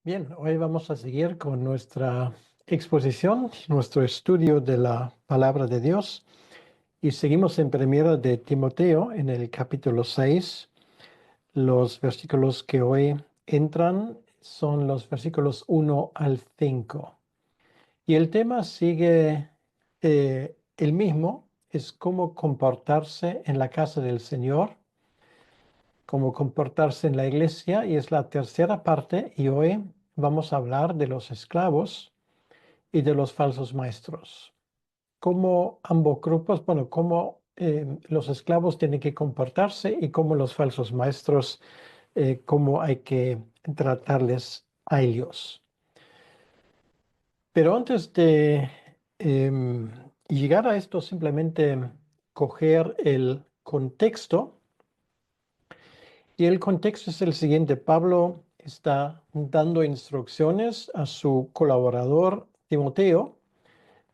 Bien, hoy vamos a seguir con nuestra exposición, nuestro estudio de la palabra de Dios y seguimos en Primera de Timoteo en el capítulo 6. Los versículos que hoy entran son los versículos 1 al 5. Y el tema sigue el mismo, es cómo comportarse en la casa del Señor, cómo comportarse en la iglesia, y es la tercera parte, y hoy vamos a hablar de los esclavos y de los falsos maestros. Cómo ambos grupos, cómo los esclavos tienen que comportarse y cómo los falsos maestros, cómo hay que tratarles a ellos. Pero antes de llegar a esto, simplemente coger el contexto. Y el contexto es el siguiente. Pablo está dando instrucciones a su colaborador Timoteo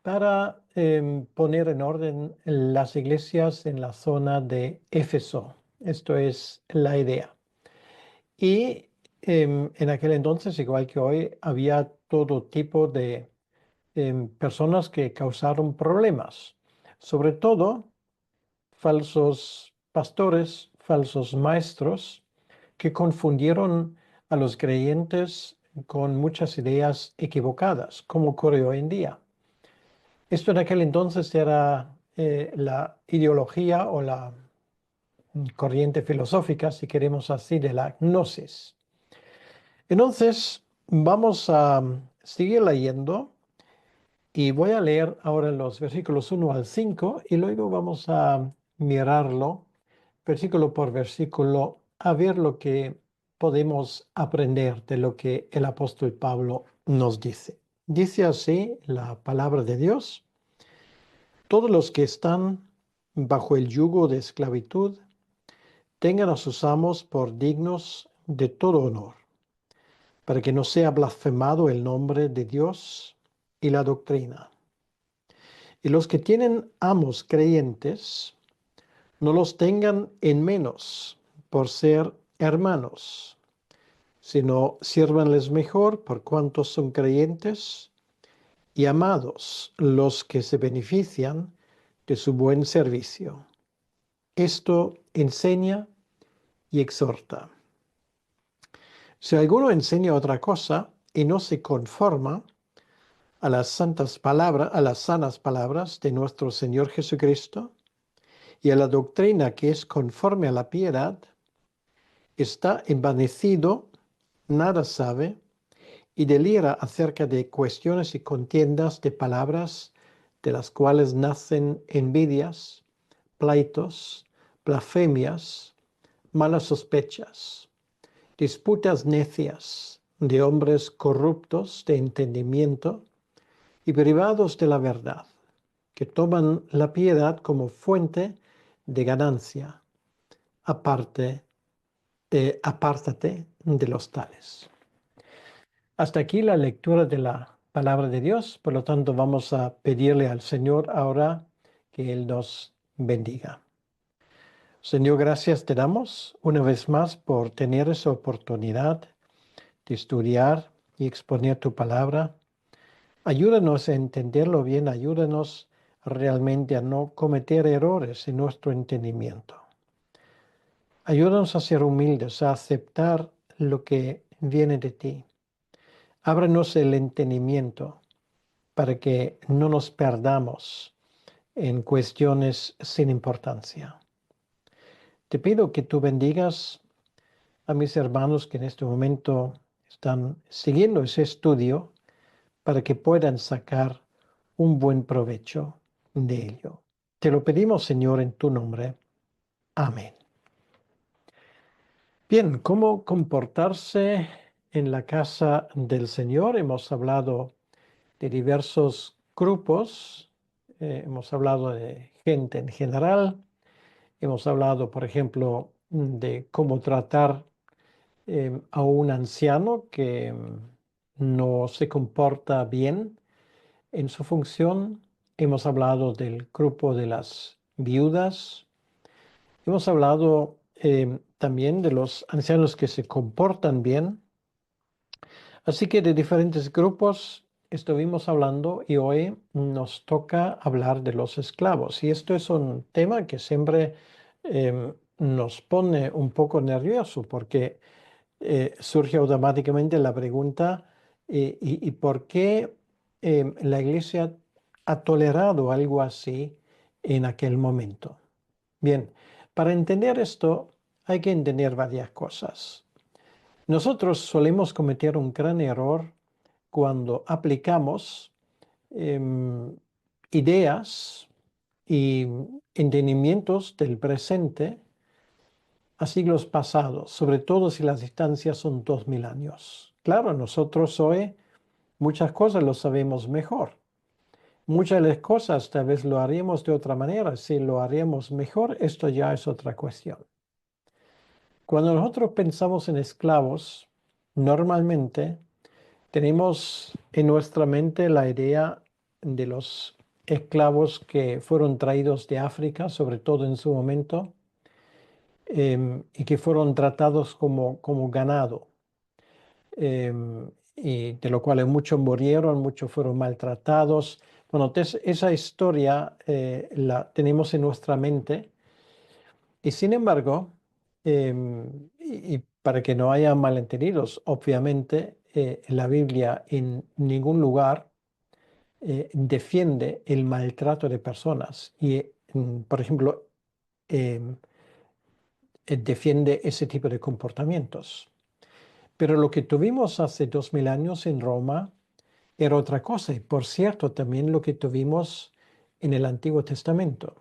para poner en orden las iglesias en la zona de Éfeso. Esto es la idea. Y en aquel entonces, igual que hoy, había todo tipo de personas que causaron problemas. Sobre todo, falsos pastores, falsos maestros, que confundieron a los creyentes con muchas ideas equivocadas, como ocurre hoy en día. Esto en aquel entonces era la ideología o la corriente filosófica, si queremos así, de la gnosis. Entonces, vamos a seguir leyendo y voy a leer ahora los versículos 1 al 5 y luego vamos a mirarlo versículo por versículo a ver lo que podemos aprender de lo que el apóstol Pablo nos dice. Dice así la palabra de Dios: todos los que están bajo el yugo de esclavitud tengan a sus amos por dignos de todo honor, para que no sea blasfemado el nombre de Dios y la doctrina. Y los que tienen amos creyentes, no los tengan en menos por ser hermanos, sino sírvanles mejor por cuantos son creyentes y amados los que se benefician de su buen servicio. Esto enseña y exhorta. Si alguno enseña otra cosa y no se conforma a las santas palabras, a las sanas palabras de nuestro Señor Jesucristo y a la doctrina que es conforme a la piedad, está envanecido, nada sabe y delira acerca de cuestiones y contiendas de palabras, de las cuales nacen envidias, pleitos, blasfemias, malas sospechas, disputas necias de hombres corruptos de entendimiento y privados de la verdad, que toman la piedad como fuente de ganancia. Apártate de los tales. Hasta aquí la lectura de la palabra de Dios. Por lo tanto, vamos a pedirle al Señor ahora que Él nos bendiga. Señor, gracias te damos una vez más por tener esa oportunidad de estudiar y exponer tu palabra. Ayúdanos a entenderlo bien, ayúdanos realmente a no cometer errores en nuestro entendimiento. Ayúdanos a ser humildes, a aceptar lo que viene de ti. Ábranos el entendimiento para que no nos perdamos en cuestiones sin importancia. Te pido que tú bendigas a mis hermanos que en este momento están siguiendo ese estudio para que puedan sacar un buen provecho de ello. Te lo pedimos, Señor, en tu nombre. Amén. Bien, ¿cómo comportarse en la casa del Señor? Hemos hablado de diversos grupos, hemos hablado de gente en general, hemos hablado, por ejemplo, de cómo tratar a un anciano que no se comporta bien en su función. Hemos hablado del grupo de las viudas. Hemos hablado también de los ancianos que se comportan bien. Así que de diferentes grupos estuvimos hablando y hoy nos toca hablar de los esclavos. Y esto es un tema que siempre nos pone un poco nervioso porque surge automáticamente la pregunta, ¿y por qué la iglesia ha tolerado algo así en aquel momento? Bien, para entender esto hay que entender varias cosas. Nosotros solemos cometer un gran error cuando aplicamos em, ideas y entendimientos del presente a siglos pasados, sobre todo si las distancias son 2000 años. Claro, nosotros hoy muchas cosas lo sabemos mejor. Muchas de las cosas tal vez lo haríamos de otra manera. Si lo haríamos mejor, esto ya es otra cuestión. Cuando nosotros pensamos en esclavos, normalmente tenemos en nuestra mente la idea de los esclavos que fueron traídos de África, sobre todo en su momento, y que fueron tratados como ganado, y de lo cual muchos murieron, muchos fueron maltratados. Bueno, esa historia la tenemos en nuestra mente y sin embargo, y para que no haya malentendidos, obviamente la Biblia en ningún lugar defiende el maltrato de personas y, por ejemplo, em, defiende ese tipo de comportamientos. Pero lo que tuvimos hace 2000 años en Roma era otra cosa. Y por cierto, también lo que tuvimos en el Antiguo Testamento.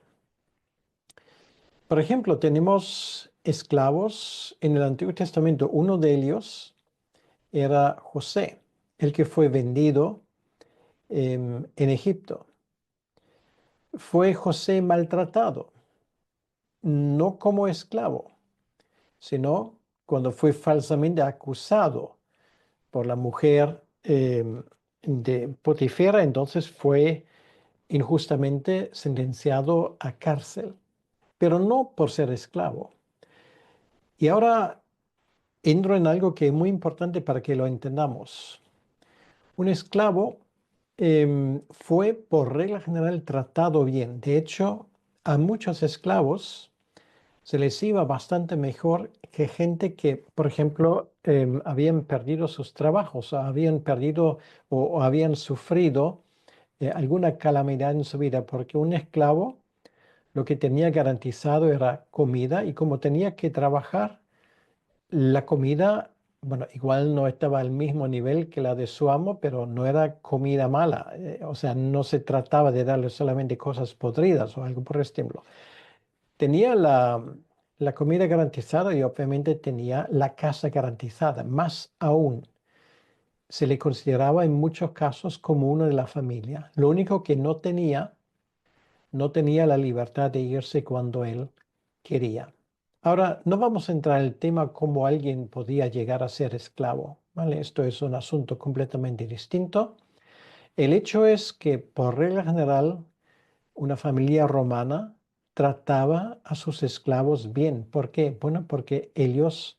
Por ejemplo, tenemos esclavos en el Antiguo Testamento. Uno de ellos era José, el que fue vendido en Egipto. Fue José maltratado, no como esclavo, sino cuando fue falsamente acusado por la mujer de Potifera, entonces fue injustamente sentenciado a cárcel, pero no por ser esclavo. Y ahora entro en algo que es muy importante para que lo entendamos. Un esclavo fue por regla general tratado bien. De hecho, a muchos esclavos se les iba bastante mejor que gente que, por ejemplo, habían perdido sus trabajos, o habían perdido o habían sufrido alguna calamidad en su vida, porque un esclavo lo que tenía garantizado era comida y como tenía que trabajar, la comida, bueno, igual no estaba al mismo nivel que la de su amo, pero no era comida mala. O sea, no se trataba de darle solamente cosas podridas o algo por el estilo. Tenía la comida garantizada y obviamente tenía la casa garantizada. Más aún, se le consideraba en muchos casos como uno de la familia. Lo único que no tenía la libertad de irse cuando él quería. Ahora, no vamos a entrar en el tema cómo alguien podía llegar a ser esclavo, ¿vale? Esto es un asunto completamente distinto. El hecho es que, por regla general, una familia romana trataba a sus esclavos bien. ¿Por qué? Bueno, porque ellos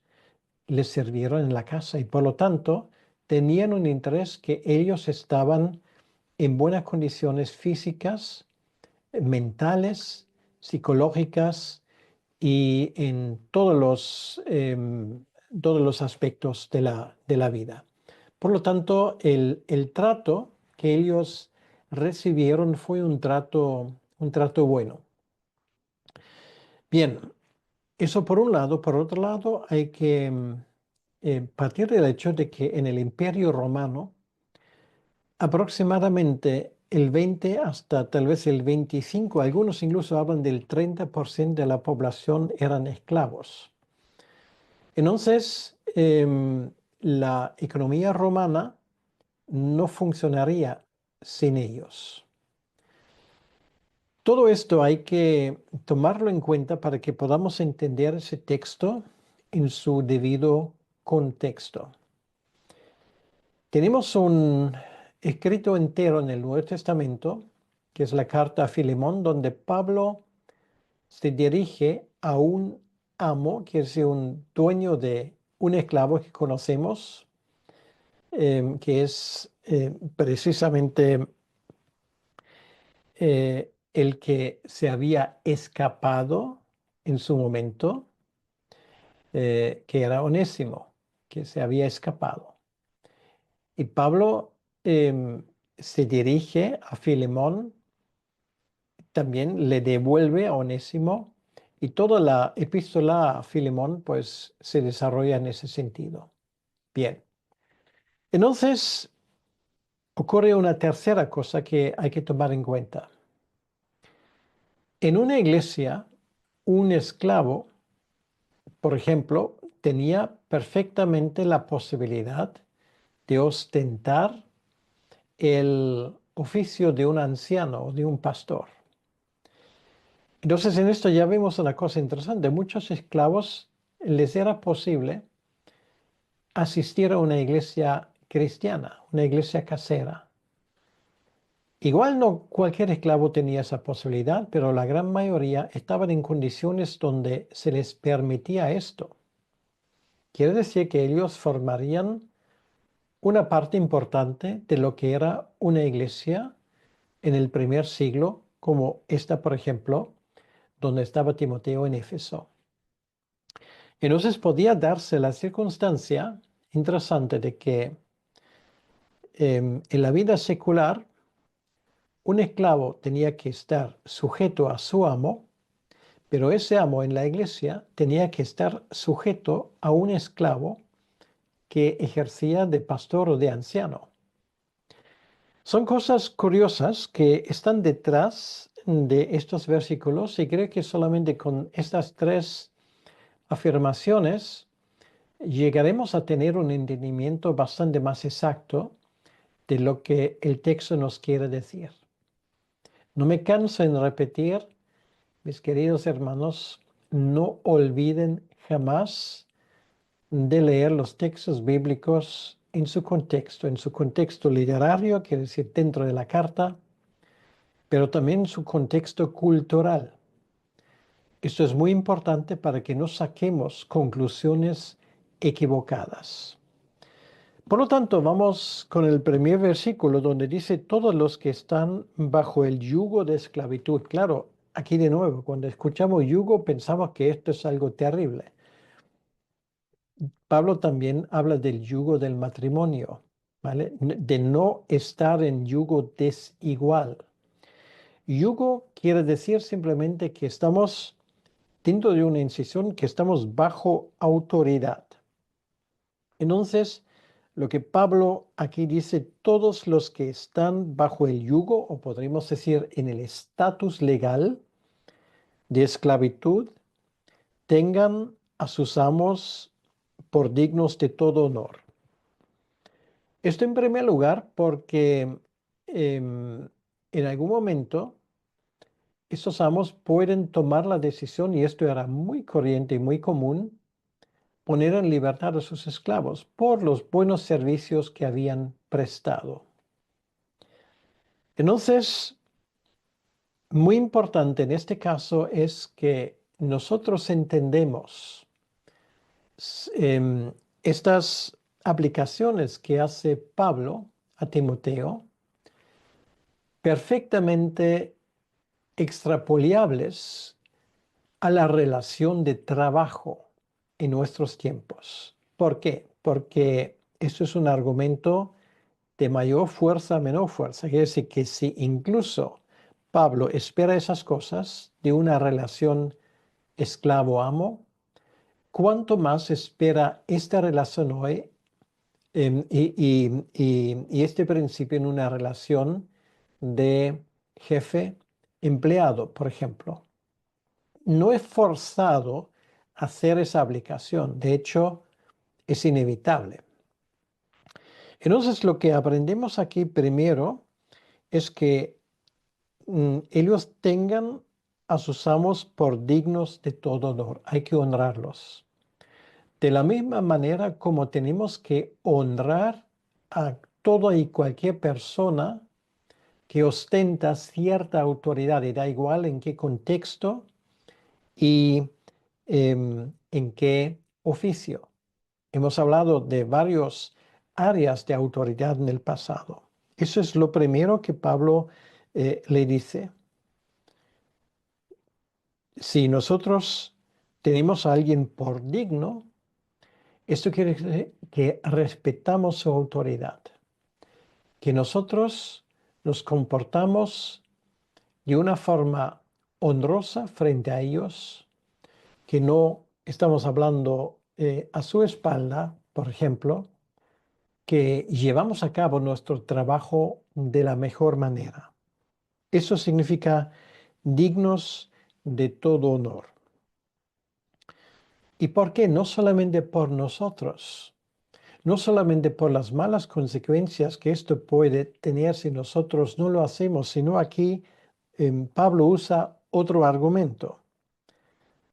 les sirvieron en la casa y por lo tanto tenían un interés que ellos estaban en buenas condiciones físicas, mentales, psicológicas y en todos los aspectos de la vida. Por lo tanto, el trato que ellos recibieron fue un trato bueno. Bien, eso por un lado. Por otro lado, hay que partir del hecho de que en el Imperio Romano, aproximadamente el 20 hasta tal vez el 25, algunos incluso hablan del 30% de la población eran esclavos. Entonces, la economía romana no funcionaría sin ellos. Todo esto hay que tomarlo en cuenta para que podamos entender ese texto en su debido contexto. Tenemos un escrito entero en el Nuevo Testamento, que es la carta a Filemón, donde Pablo se dirige a un amo, que es un dueño de un esclavo que conocemos, que es precisamente el que se había escapado en su momento, que era Onésimo, que se había escapado. Y Pablo se dirige a Filemón, también le devuelve a Onésimo, y toda la epístola a Filemón pues se desarrolla en ese sentido. Bien, entonces ocurre una tercera cosa que hay que tomar en cuenta. En una iglesia, un esclavo, por ejemplo, tenía perfectamente la posibilidad de ostentar el oficio de un anciano o de un pastor. Entonces, en esto ya vemos una cosa interesante. Muchos esclavos les era posible asistir a una iglesia cristiana, una iglesia casera. Igual no cualquier esclavo tenía esa posibilidad, pero la gran mayoría estaban en condiciones donde se les permitía esto. Quiere decir que ellos formarían una parte importante de lo que era una iglesia en el primer siglo, como esta, por ejemplo, donde estaba Timoteo en Éfeso. Entonces podía darse la circunstancia interesante de que en la vida secular un esclavo tenía que estar sujeto a su amo, pero ese amo en la iglesia tenía que estar sujeto a un esclavo que ejercía de pastor o de anciano. Son cosas curiosas que están detrás de estos versículos y creo que solamente con estas tres afirmaciones llegaremos a tener un entendimiento bastante más exacto de lo que el texto nos quiere decir. No me canso en repetir, mis queridos hermanos, no olviden jamás de leer los textos bíblicos en su contexto literario, quiere decir dentro de la carta, pero también en su contexto cultural. Esto es muy importante para que no saquemos conclusiones equivocadas. Por lo tanto, vamos con el primer versículo donde dice todos los que están bajo el yugo de esclavitud. Claro, aquí de nuevo, cuando escuchamos yugo pensamos que esto es algo terrible. Pablo también habla del yugo del matrimonio, ¿vale? De no estar en yugo desigual. Yugo quiere decir simplemente que estamos dentro de una incisión, que estamos bajo autoridad. Entonces, lo que Pablo aquí dice, todos los que están bajo el yugo, o podríamos decir en el estatus legal de esclavitud, tengan a sus amos por dignos de todo honor. Esto en primer lugar porque en algún momento esos amos pueden tomar la decisión, y esto era muy corriente y muy común, poner en libertad a sus esclavos por los buenos servicios que habían prestado. Entonces, muy importante en este caso es que nosotros entendemos estas aplicaciones que hace Pablo a Timoteo perfectamente extrapolables a la relación de trabajo en nuestros tiempos. ¿Por qué? Porque esto es un argumento de mayor fuerza a menor fuerza. Quiere decir que si incluso Pablo espera esas cosas de una relación esclavo-amo, ¿cuánto más espera esta relación hoy y este principio en una relación de jefe-empleado, por ejemplo? No es forzado hacer esa aplicación, de hecho, es inevitable. Entonces, lo que aprendemos aquí primero es que ellos tengan a sus amos por dignos de todo honor. Hay que honrarlos. De la misma manera como tenemos que honrar a toda y cualquier persona que ostenta cierta autoridad, y da igual en qué contexto y en qué oficio. Hemos hablado de varios áreas de autoridad en el pasado. Eso es lo primero que Pablo le dice. Si nosotros tenemos a alguien por digno, esto quiere decir que respetamos su autoridad, que nosotros nos comportamos de una forma honrosa frente a ellos, que no estamos hablando a su espalda, por ejemplo, que llevamos a cabo nuestro trabajo de la mejor manera. Eso significa dignos de todo honor. ¿Y por qué? No solamente por nosotros, no solamente por las malas consecuencias que esto puede tener si nosotros no lo hacemos, sino aquí Pablo usa otro argumento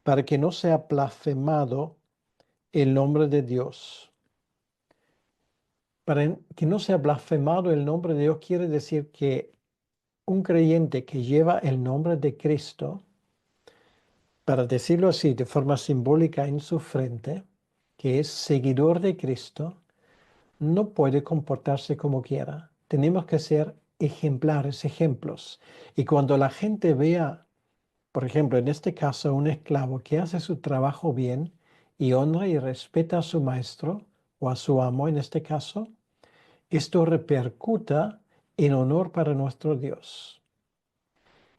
para que no sea blasfemado el nombre de Dios. Para que no sea blasfemado el nombre de Dios quiere decir que un creyente que lleva el nombre de Cristo, para decirlo así de forma simbólica en su frente, que es seguidor de Cristo, no puede comportarse como quiera. Tenemos que ser ejemplares, ejemplos. Y cuando la gente vea, por ejemplo, en este caso, un esclavo que hace su trabajo bien y honra y respeta a su maestro o a su amo en este caso, esto repercuta en honor para nuestro Dios.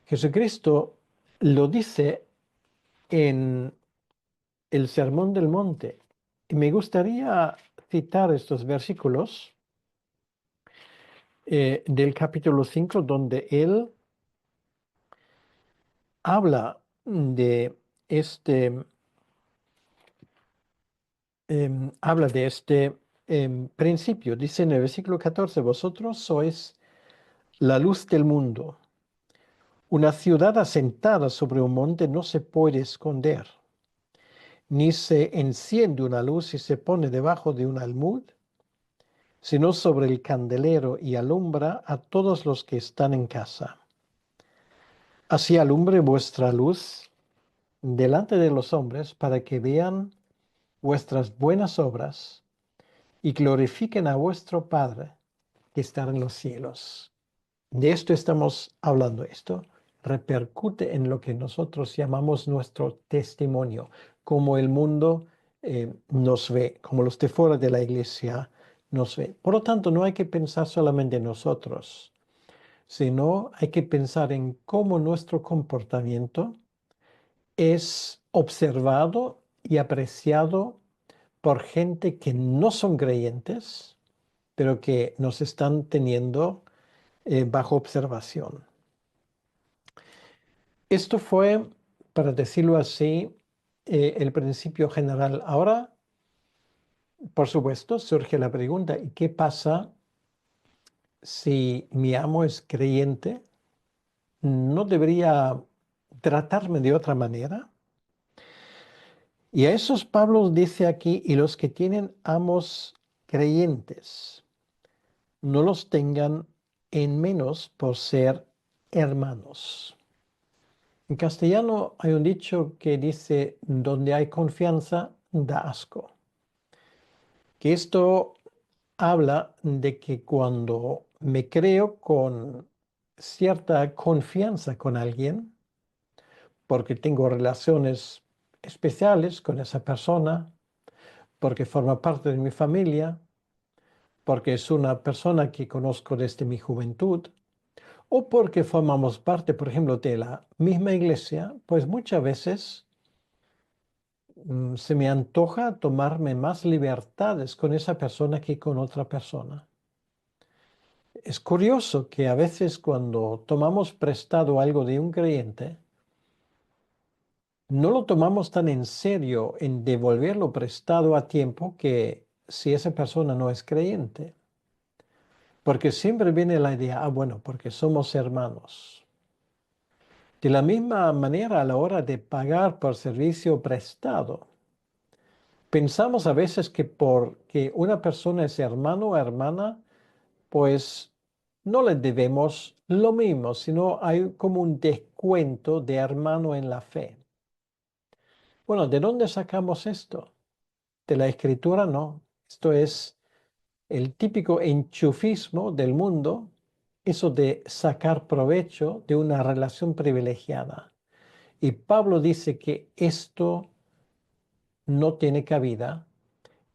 Jesucristo lo dice en el Sermón del Monte. Y me gustaría citar estos versículos del capítulo 5, donde él habla de este, habla de este principio. Dice en el versículo 14, vosotros sois la luz del mundo. Una ciudad asentada sobre un monte no se puede esconder, ni se enciende una luz y se pone debajo de un almud, sino sobre el candelero y alumbra a todos los que están en casa. Así alumbre vuestra luz delante de los hombres para que vean vuestras buenas obras y glorifiquen a vuestro Padre que está en los cielos. De esto estamos hablando. Esto repercute en lo que nosotros llamamos nuestro testimonio, como el mundo nos ve, como los de fuera de la iglesia nos ve. Por lo tanto, no hay que pensar solamente en nosotros, sino hay que pensar en cómo nuestro comportamiento es observado y apreciado por gente que no son creyentes, pero que nos están teniendo bajo observación. Esto fue, para decirlo así, el principio general. Ahora, por supuesto, surge la pregunta, ¿y qué pasa si mi amo es creyente? ¿No debería tratarme de otra manera? Y a esos Pablo dice aquí, y los que tienen amos creyentes, no los tengan en menos por ser hermanos. En castellano hay un dicho que dice, donde hay confianza, da asco. Que esto habla de que cuando me creo con cierta confianza con alguien, porque tengo relaciones especiales con esa persona, porque forma parte de mi familia, porque es una persona que conozco desde mi juventud, o porque formamos parte, por ejemplo, de la misma iglesia, pues muchas veces se me antoja tomarme más libertades con esa persona que con otra persona. Es curioso que a veces cuando tomamos prestado algo de un creyente, no lo tomamos tan en serio en devolverlo prestado a tiempo que si esa persona no es creyente. Porque siempre viene la idea, bueno, porque somos hermanos. De la misma manera a la hora de pagar por servicio prestado, pensamos a veces que porque una persona es hermano o hermana, pues no le debemos lo mismo, sino hay como un descuento de hermano en la fe. Bueno, ¿de dónde sacamos esto? De la escritura, no. Esto es el típico enchufismo del mundo, eso de sacar provecho de una relación privilegiada. Y Pablo dice que esto no tiene cabida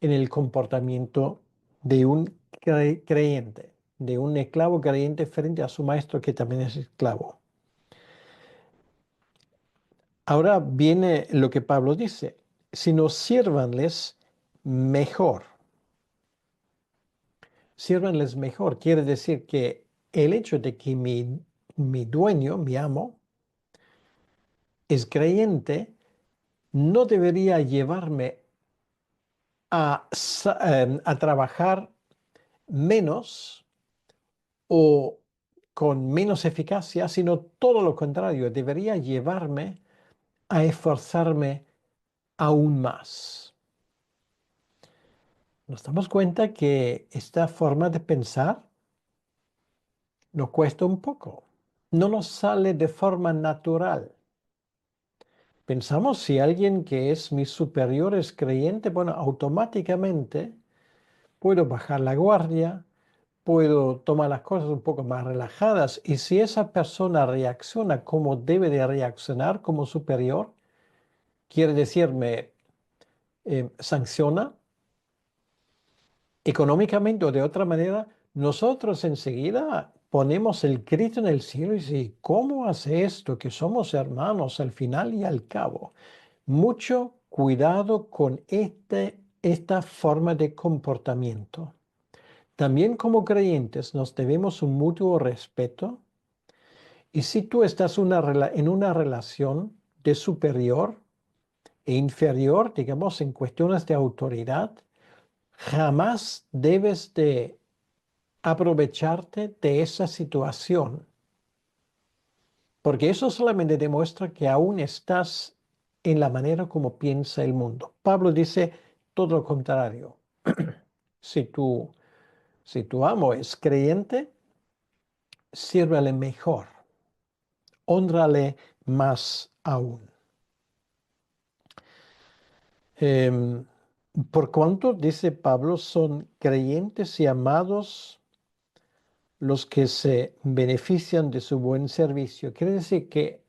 en el comportamiento de un creyente, de un esclavo creyente frente a su maestro que también es esclavo. Ahora viene lo que Pablo dice, sino sírvanles mejor. Sírvanles mejor quiere decir que el hecho de que mi dueño, mi amo, es creyente, no debería llevarme a trabajar menos o con menos eficacia, sino todo lo contrario, debería llevarme a esforzarme aún más. Nos damos cuenta que esta forma de pensar nos cuesta un poco, no nos sale de forma natural. Pensamos si alguien que es mi superior es creyente, bueno, automáticamente puedo bajar la guardia, puedo tomar las cosas un poco más relajadas y si esa persona reacciona como debe de reaccionar como superior, quiere decirme, sanciona económicamente o de otra manera, nosotros enseguida ponemos el grito en el cielo y decimos, ¿cómo hace esto? Que somos hermanos al final y al cabo. Mucho cuidado con esta forma de comportamiento. También como creyentes nos debemos un mutuo respeto y si tú estás en una relación de superior e inferior, digamos, en cuestiones de autoridad, jamás debes de aprovecharte de esa situación, porque eso solamente demuestra que aún estás en la manera como piensa el mundo. Pablo dice todo lo contrario. Si tu, si tu amo es creyente, sírvele mejor, hónrale más aún. Em, por cuanto, dice Pablo, son creyentes y amados los que se benefician de su buen servicio. Quiere decir que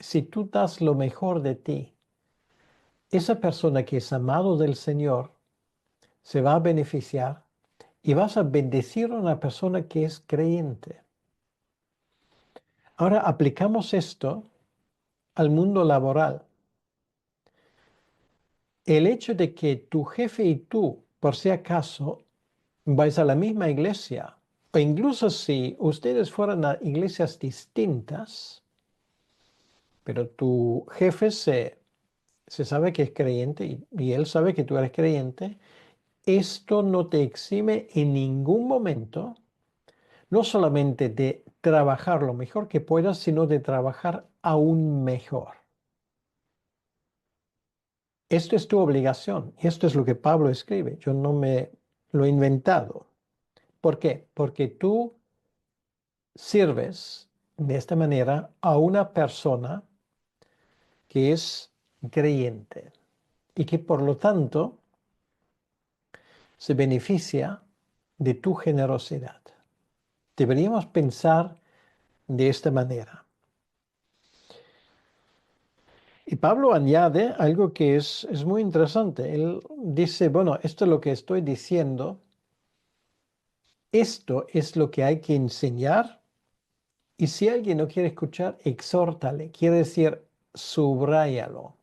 si tú das lo mejor de ti, esa persona que es amado del Señor se va a beneficiar y vas a bendecir a una persona que es creyente. Ahora aplicamos esto al mundo laboral. El hecho de que tu jefe y tú, por si acaso, vais a la misma iglesia, o incluso si ustedes fueran a iglesias distintas, pero tu jefe se sabe que es creyente y él sabe que tú eres creyente, esto no te exime en ningún momento, no solamente de trabajar lo mejor que puedas, sino de trabajar aún mejor. Esto es tu obligación y esto es lo que Pablo escribe. Yo no me lo he inventado. ¿Por qué? Porque tú sirves de esta manera a una persona que es creyente y que por lo tanto se beneficia de tu generosidad. Deberíamos pensar de esta manera. Y Pablo añade algo que es muy interesante. Él dice, bueno, esto es lo que estoy diciendo, esto es lo que hay que enseñar y si alguien no quiere escuchar, exhórtale, quiere decir, subráyalo.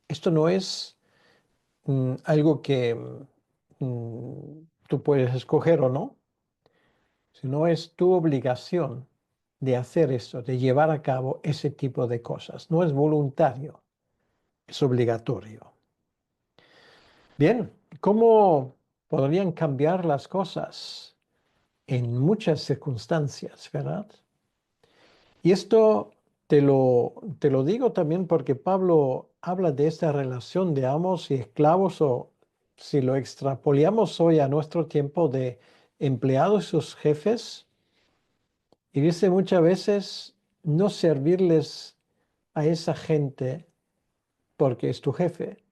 Esto no es algo que tú puedes escoger o no, sino es tu obligación de hacer esto, de llevar a cabo ese tipo de cosas. No es voluntario, es obligatorio. Bien, ¿cómo podrían cambiar las cosas en muchas circunstancias, verdad? Y esto te lo digo también porque Pablo habla de esta relación de amos y esclavos o si lo extrapolamos hoy a nuestro tiempo de empleados y sus jefes, y dice muchas veces no servirles a esa gente porque es tu jefe.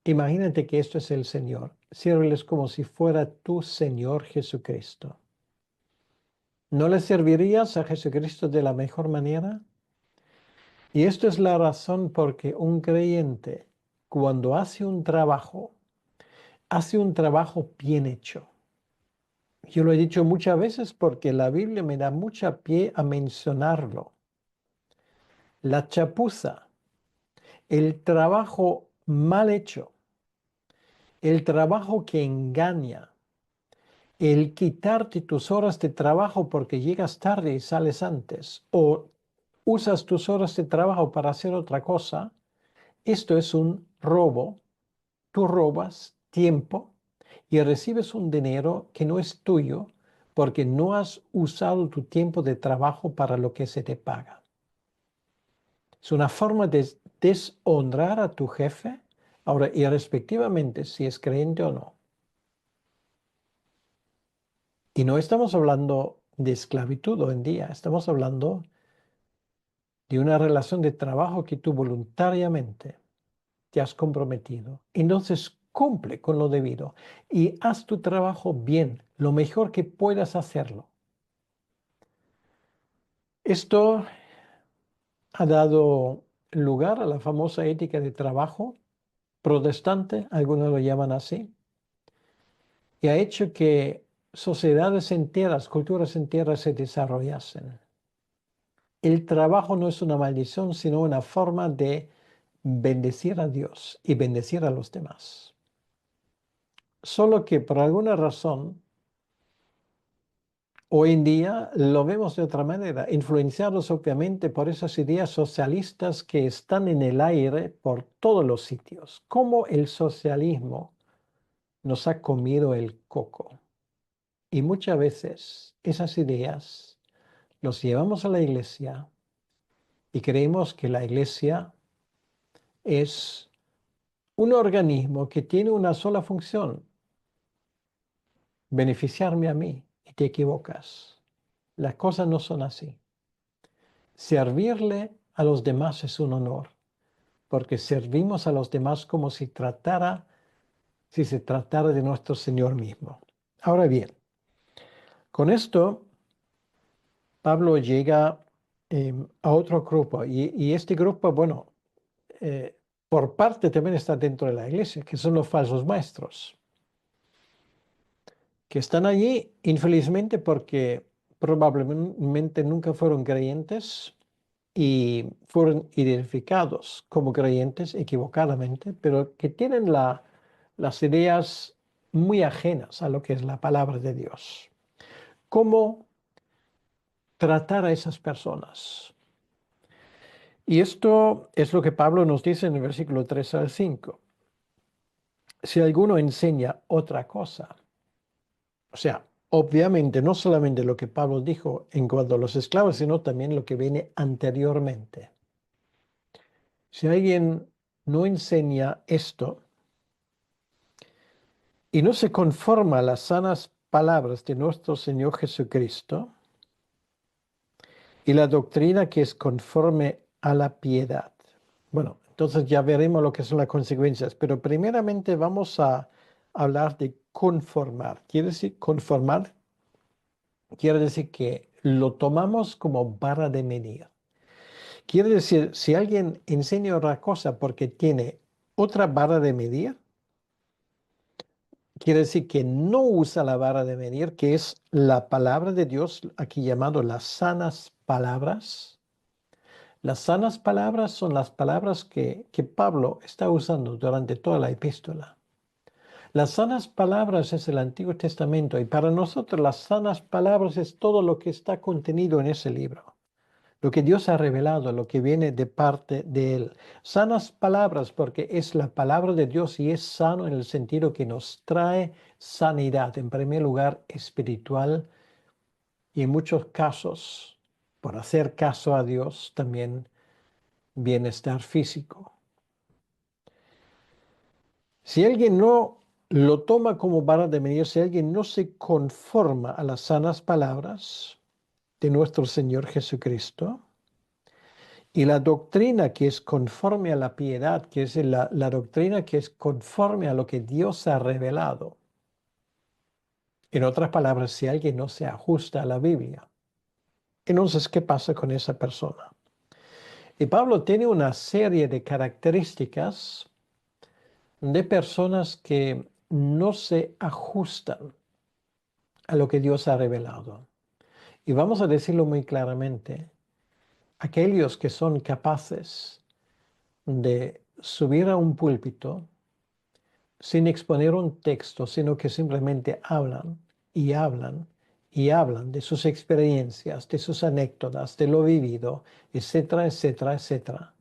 Imagínate que esto es el Señor. sírveles como si fuera tu Señor Jesucristo. ¿No le servirías a Jesucristo de la mejor manera? Y esto es la razón por que un creyente, cuando hace un trabajo bien hecho. Yo lo he dicho muchas veces porque la Biblia me da mucha pie a mencionarlo. La chapuza, el trabajo mal hecho, el trabajo que engaña, el quitarte tus horas de trabajo porque llegas tarde y sales antes, o usas tus horas de trabajo para hacer otra cosa, esto es un robo. Tú robas tiempo y recibes un dinero que no es tuyo porque no has usado tu tiempo de trabajo para lo que se te paga. Es una forma de deshonrar a tu jefe, ahora, irrespectivamente si es creyente o no. Y no estamos hablando de esclavitud hoy en día, estamos hablando de una relación de trabajo que tú voluntariamente te has comprometido. Entonces cumple con lo debido y haz tu trabajo bien, lo mejor que puedas hacerlo. Esto ha dado lugar a la famosa ética de trabajo protestante, algunos lo llaman así, y ha hecho que sociedades enteras, culturas enteras se desarrollasen. El trabajo no es una maldición, sino una forma de bendecir a Dios y bendecir a los demás. Solo que por alguna razón, hoy en día lo vemos de otra manera, influenciados obviamente por esas ideas socialistas que están en el aire por todos los sitios. Cómo el socialismo nos ha comido el coco. Y muchas veces esas ideas los llevamos a la iglesia y creemos que la iglesia es un organismo que tiene una sola función, beneficiarme a mí. Y te equivocas. Las cosas no son así. Servirle a los demás es un honor, porque servimos a los demás como si se tratara de nuestro Señor mismo. Ahora bien, con esto Pablo llega a otro grupo y este grupo, bueno, por parte también está dentro de la iglesia, que son los falsos maestros, que están allí infelizmente porque probablemente nunca fueron creyentes y fueron identificados como creyentes equivocadamente, pero que tienen las ideas muy ajenas a lo que es la palabra de Dios. ¿Cómo tratar a esas personas? Y esto es lo que Pablo nos dice en el versículo 3 al 5. Si alguno enseña otra cosa, o sea, obviamente no solamente lo que Pablo dijo en cuanto a los esclavos, sino también lo que viene anteriormente. Si alguien no enseña esto y no se conforma a las sanas palabras de nuestro Señor Jesucristo y la doctrina que es conforme a la piedad. Bueno, entonces ya veremos lo que son las consecuencias, pero primeramente vamos a hablar de conformar. Quiere decir conformar, quiere decir que lo tomamos como vara de medir. Quiere decir, si alguien enseña otra cosa porque tiene otra vara de medir, quiere decir que no usa la vara de medir, que es la palabra de Dios, aquí llamado las sanas palabras. Las sanas palabras son las palabras que Pablo está usando durante toda la epístola. Las sanas palabras es el Antiguo Testamento y para nosotros las sanas palabras es todo lo que está contenido en ese libro. Lo que Dios ha revelado, lo que viene de parte de Él. Sanas palabras porque es la palabra de Dios y es sano en el sentido que nos trae sanidad, en primer lugar espiritual y en muchos casos, por hacer caso a Dios, también bienestar físico. Si alguien no lo toma como vara de medir, si alguien no se conforma a las sanas palabras de nuestro Señor Jesucristo, Y la doctrina que es conforme a la piedad, que es la doctrina que es conforme a lo que Dios ha revelado. En otras palabras, si alguien no se ajusta a la Biblia, entonces, ¿qué pasa con esa persona? Y Pablo tiene una serie de características de personas que no se ajustan a lo que Dios ha revelado. Y vamos a decirlo muy claramente, aquellos que son capaces de subir a un púlpito sin exponer un texto, sino que simplemente hablan y hablan y hablan de sus experiencias, de sus anécdotas, de lo vivido, etcétera, etcétera, etcétera.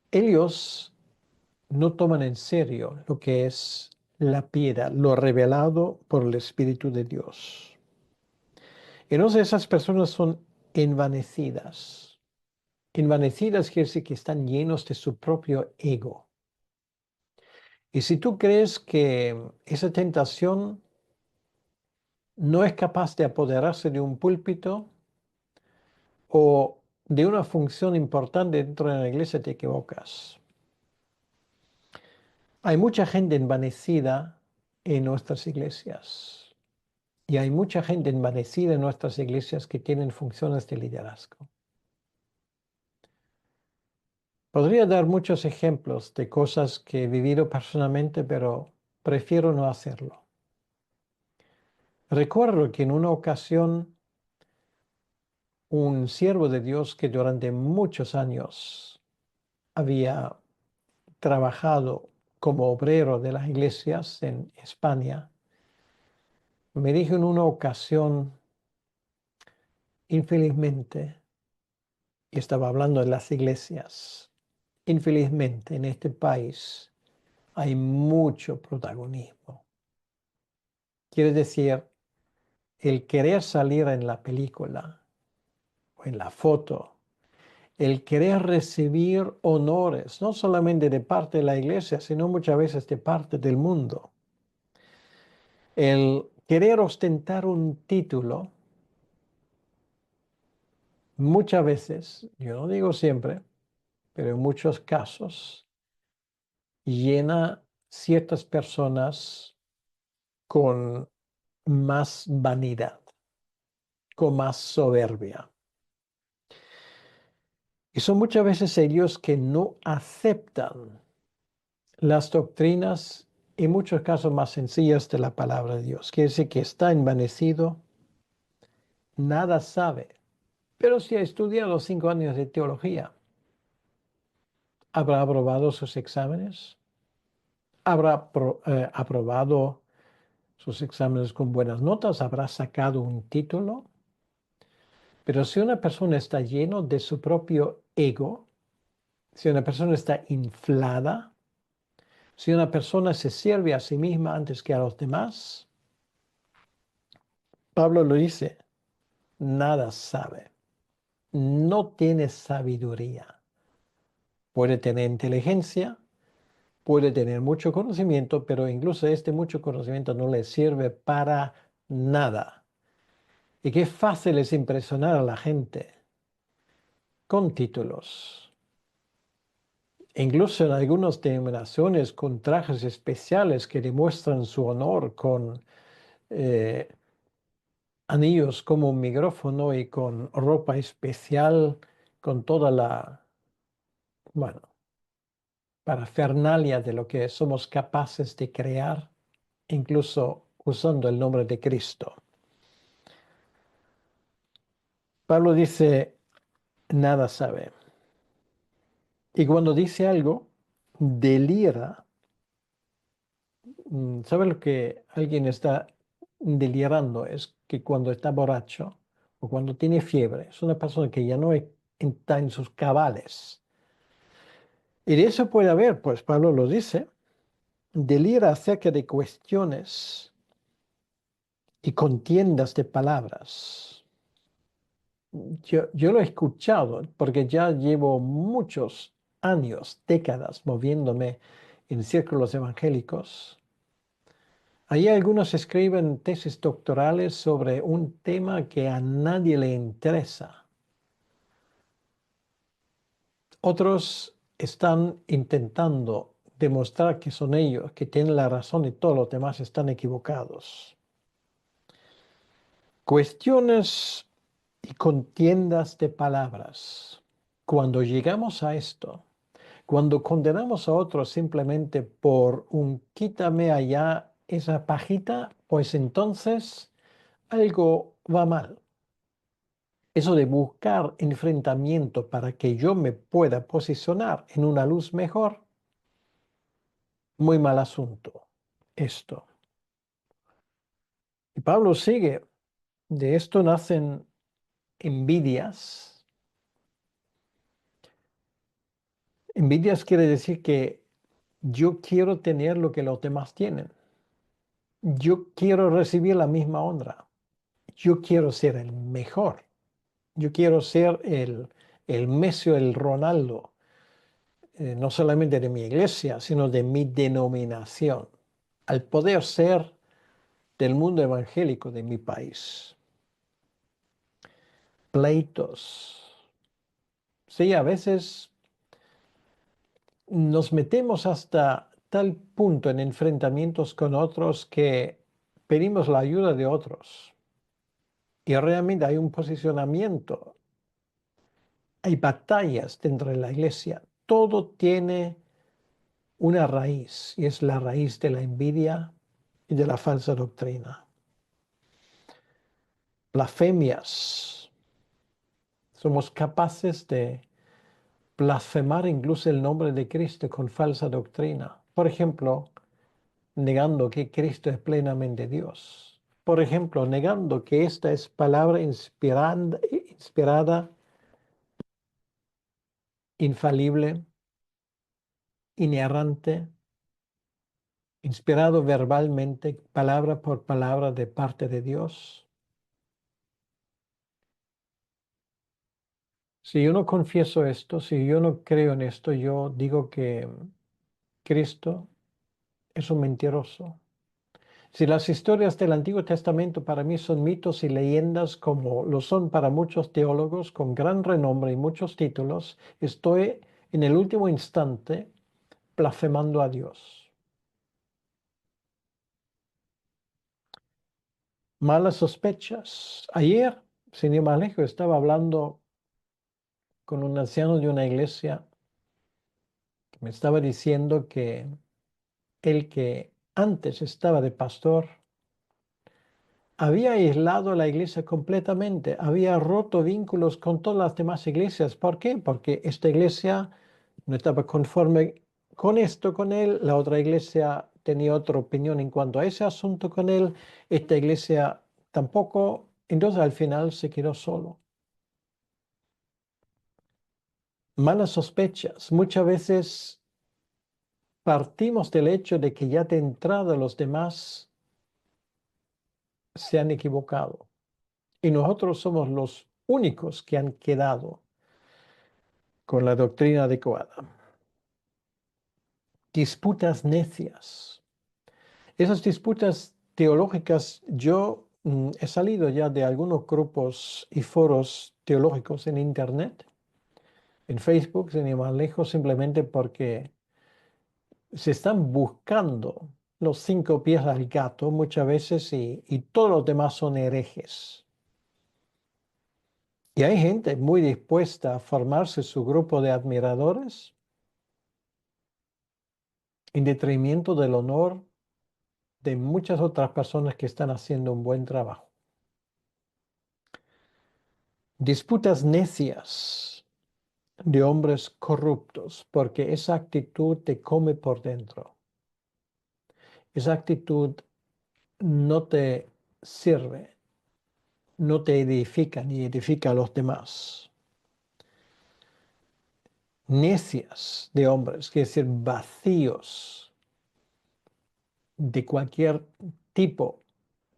Ellos no toman en serio lo que es la piedad, lo revelado por el Espíritu de Dios. Entonces esas personas son envanecidas. Envanecidas quiere decir que están llenos de su propio ego. Y si tú crees que esa tentación no es capaz de apoderarse de un púlpito o de una función importante dentro de la iglesia, te equivocas. Hay mucha gente envanecida en nuestras iglesias y hay mucha gente envanecida en nuestras iglesias que tienen funciones de liderazgo. Podría dar muchos ejemplos de cosas que he vivido personalmente, pero prefiero no hacerlo. Recuerdo que en una ocasión un siervo de Dios que durante muchos años había trabajado como obrero de las iglesias en España, me dijo en una ocasión, infelizmente, y estaba hablando de las iglesias, infelizmente en este país hay mucho protagonismo. Quiere decir, el querer salir en la película o en la foto, el querer recibir honores, no solamente de parte de la iglesia, sino muchas veces de parte del mundo. El querer ostentar un título, muchas veces, yo no digo siempre, pero en muchos casos, llena ciertas personas con más vanidad, con más soberbia. Y son muchas veces ellos que no aceptan las doctrinas, en muchos casos más sencillas de la palabra de Dios. Quiere decir que está envanecido, nada sabe, pero si ha estudiado 5 años de teología, ¿habrá aprobado sus exámenes? ¿Habrá aprobado sus exámenes con buenas notas? ¿Habrá sacado un título? Pero si una persona está lleno de su propio ego, si una persona está inflada, si una persona se sirve a sí misma antes que a los demás, Pablo lo dice, nada sabe, no tiene sabiduría. Puede tener inteligencia, puede tener mucho conocimiento, pero incluso este mucho conocimiento no le sirve para nada. Y qué fácil es impresionar a la gente con títulos. Incluso en algunas denominaciones con trajes especiales que demuestran su honor con eh, anillos como un micrófono y con ropa especial, con toda la, bueno, parafernalia de lo que somos capaces de crear, incluso usando el nombre de Cristo. Pablo dice, nada sabe. Y cuando dice algo, delira. ¿Sabe lo que alguien está delirando? Es que cuando está borracho o cuando tiene fiebre, es una persona que ya no está en sus cabales. Y de eso puede haber, pues Pablo lo dice, delira acerca de cuestiones y contiendas de palabras. Yo lo he escuchado porque ya llevo muchos años, décadas, moviéndome en círculos evangélicos. Ahí algunos escriben tesis doctorales sobre un tema que a nadie le interesa. Otros están intentando demostrar que son ellos, que tienen la razón y todos los demás están equivocados. Cuestiones y contiendas de palabras. Cuando llegamos a esto, cuando condenamos a otros simplemente por un quítame allá esa pajita, pues entonces algo va mal. Eso de buscar enfrentamiento para que yo me pueda posicionar en una luz mejor, muy mal asunto esto. Y Pablo sigue, de esto nacen envidias. Envidias quiere decir que yo quiero tener lo que los demás tienen. Yo quiero recibir la misma honra. Yo quiero ser el mejor. Yo quiero ser el Messi o el Ronaldo, no solamente de mi iglesia, sino de mi denominación, al poder ser del mundo evangélico de mi país. Pleitos. Sí, a veces nos metemos hasta tal punto en enfrentamientos con otros que pedimos la ayuda de otros. Y realmente hay un posicionamiento, hay batallas dentro de la iglesia. Todo tiene una raíz y es la raíz de la envidia y de la falsa doctrina. Blasfemias. Somos capaces de blasfemar incluso el nombre de Cristo con falsa doctrina. Por ejemplo, negando que Cristo es plenamente Dios. Por ejemplo, negando que esta es palabra inspirada, infalible, inerrante, inspirado verbalmente, palabra por palabra de parte de Dios. Si yo no confieso esto, si yo no creo en esto, yo digo que Cristo es un mentiroso. Si las historias del Antiguo Testamento para mí son mitos y leyendas como lo son para muchos teólogos con gran renombre y muchos títulos, estoy en el último instante blasfemando a Dios. Malas sospechas. Ayer, sin ir más lejos, estaba hablando con un anciano de una iglesia que me estaba diciendo que el que antes estaba de pastor había aislado a la iglesia completamente, había roto vínculos con todas las demás iglesias. ¿Por qué? Porque esta iglesia no estaba conforme con esto con él, la otra iglesia tenía otra opinión en cuanto a ese asunto con él, esta iglesia tampoco, entonces al final se quedó solo. Malas sospechas. Muchas veces partimos del hecho de que ya de entrada los demás se han equivocado y nosotros somos los únicos que han quedado con la doctrina adecuada. Disputas necias. Esas disputas teológicas, yo he salido ya de algunos grupos y foros teológicos en Internet, en Facebook, sin ir más lejos, simplemente porque se están buscando los 5 pies al gato muchas veces y todos los demás son herejes. Y hay gente muy dispuesta a formarse su grupo de admiradores en detrimento del honor de muchas otras personas que están haciendo un buen trabajo. Disputas necias de hombres corruptos, porque esa actitud te come por dentro. Esa actitud no te sirve, no te edifica ni edifica a los demás. Necias de hombres, quiere decir vacíos de cualquier tipo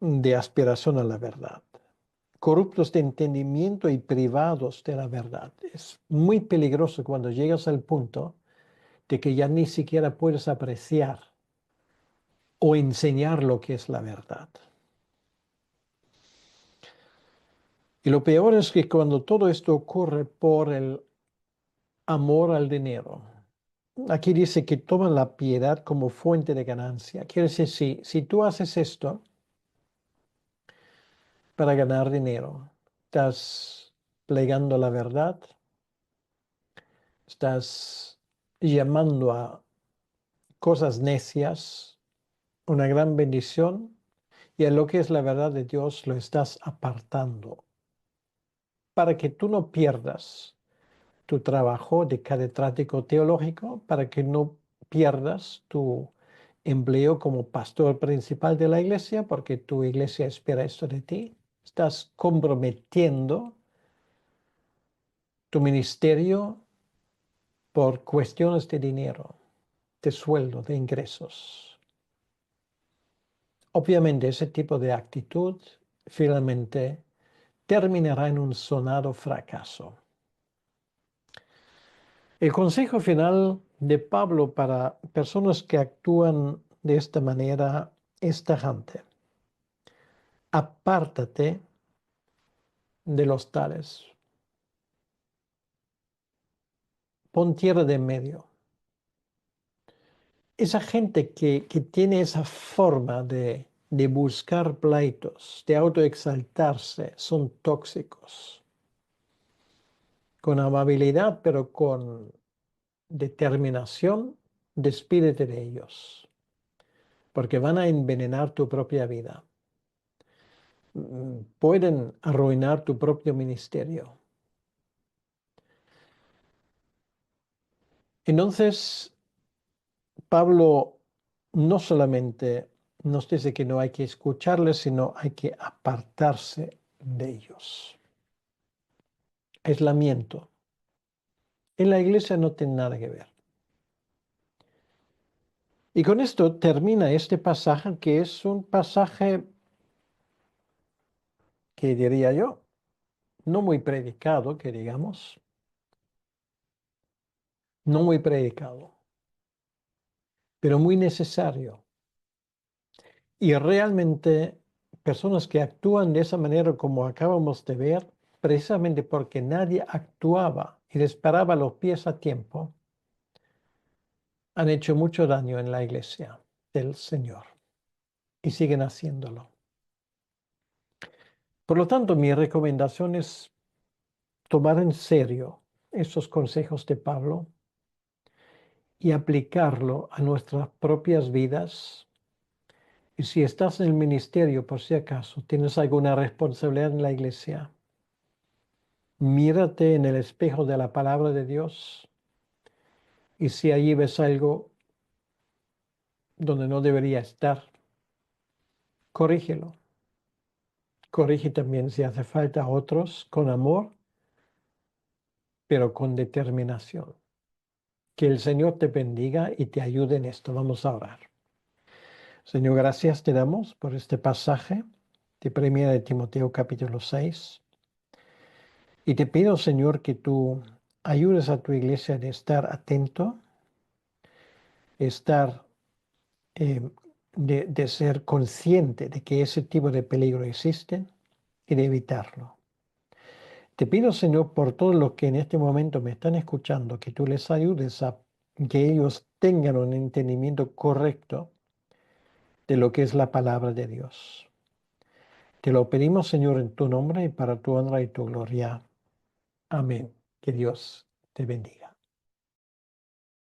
de aspiración a la verdad. Corruptos de entendimiento y privados de la verdad. Es muy peligroso cuando llegas al punto de que ya ni siquiera puedes apreciar o enseñar lo que es la verdad. Y lo peor es que cuando todo esto ocurre por el amor al dinero. Aquí dice que toman la piedad como fuente de ganancia. Quiere decir, si tú haces esto para ganar dinero, estás plegando la verdad, estás llamando a cosas necias una gran bendición y a lo que es la verdad de Dios lo estás apartando para que tú no pierdas tu trabajo de catedrático teológico, para que no pierdas tu empleo como pastor principal de la iglesia, porque tu iglesia espera esto de ti. Estás comprometiendo tu ministerio por cuestiones de dinero, de sueldo, de ingresos. Obviamente ese tipo de actitud finalmente terminará en un sonado fracaso. El consejo final de Pablo para personas que actúan de esta manera es tajante. Apártate de los tales. Pon tierra de en medio. Esa gente que tiene esa forma de buscar pleitos, de autoexaltarse, son tóxicos. Con amabilidad, pero con determinación, despídete de ellos, porque van a envenenar tu propia vida. Pueden arruinar tu propio ministerio. Entonces, Pablo no solamente nos dice que no hay que escucharles, sino hay que apartarse de ellos. Aislamiento. En la iglesia no tiene nada que ver. Y con esto termina este pasaje, que es un pasaje que diría yo, no muy predicado, que digamos, no muy predicado, pero muy necesario. Y realmente personas que actúan de esa manera como acabamos de ver, precisamente porque nadie actuaba y les paraba los pies a tiempo, han hecho mucho daño en la iglesia del Señor y siguen haciéndolo. Por lo tanto, mi recomendación es tomar en serio esos consejos de Pablo y aplicarlo a nuestras propias vidas. Y si estás en el ministerio, por si acaso, tienes alguna responsabilidad en la iglesia, mírate en el espejo de la palabra de Dios y si allí ves algo donde no debería estar, corrígelo. Corrige también si hace falta a otros con amor, pero con determinación. Que el Señor te bendiga y te ayude en esto. Vamos a orar. Señor, gracias te damos por este pasaje de Primera de Timoteo capítulo 6. Y te pido, Señor, que tú ayudes a tu iglesia de estar atento, estar de ser consciente de que ese tipo de peligro existe y de evitarlo. Te pido, Señor, por todos los que en este momento me están escuchando, que tú les ayudes a que ellos tengan un entendimiento correcto de lo que es la palabra de Dios. Te lo pedimos, Señor, en tu nombre y para tu honra y tu gloria. Amén. Que Dios te bendiga.